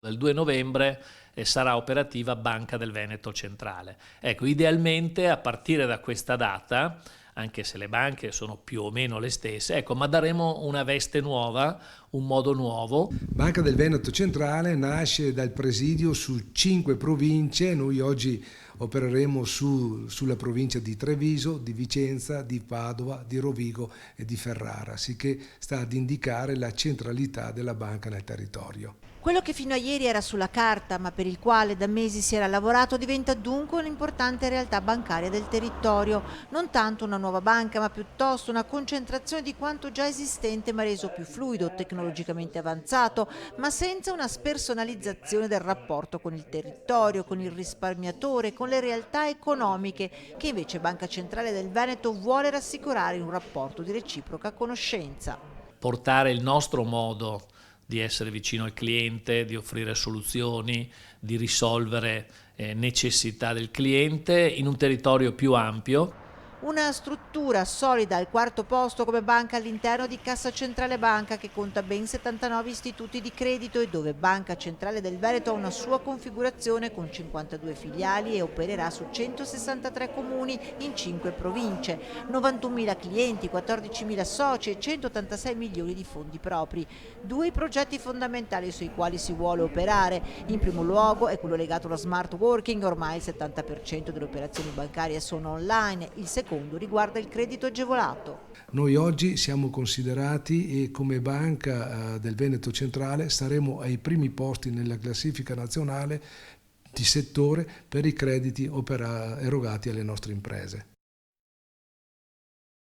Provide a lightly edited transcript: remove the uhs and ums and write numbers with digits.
Dal 2 novembre sarà operativa Banca del Veneto Centrale. Ecco, idealmente a partire da questa data, anche se le banche sono più o meno le stesse, ecco, ma daremo una veste nuova, un modo nuovo. Banca del Veneto Centrale nasce dal presidio su 5 province, noi oggi opereremo sulla provincia di Treviso, di Vicenza, di Padova, di Rovigo e di Ferrara, sicché sta ad indicare la centralità della banca nel territorio. Quello che fino a ieri era sulla carta, ma per il quale da mesi si era lavorato, diventa dunque un'importante realtà bancaria del territorio. Non tanto una nuova banca, ma piuttosto una concentrazione di quanto già esistente, ma reso più fluido, tecnologicamente avanzato, ma senza una spersonalizzazione del rapporto con il territorio, con il risparmiatore, con le realtà economiche, che invece Banca Centrale del Veneto vuole rassicurare in un rapporto di reciproca conoscenza. Portare il nostro modo di essere vicino al cliente, di offrire soluzioni, di risolvere necessità del cliente in un territorio più ampio. Una struttura solida al quarto posto come banca all'interno di Cassa Centrale Banca, che conta ben 79 istituti di credito e dove Banca Centrale del Veneto ha una sua configurazione con 52 filiali e opererà su 163 comuni in 5 province, 91.000 clienti, 14.000 soci e 186 milioni di fondi propri. Due i progetti fondamentali sui quali si vuole operare. In primo luogo è quello legato allo smart working, ormai il 70% delle operazioni bancarie sono online. Il secondo riguarda il credito agevolato. Noi oggi siamo considerati e come Banca del Veneto Centrale saremo ai primi posti nella classifica nazionale di settore per i crediti erogati alle nostre imprese.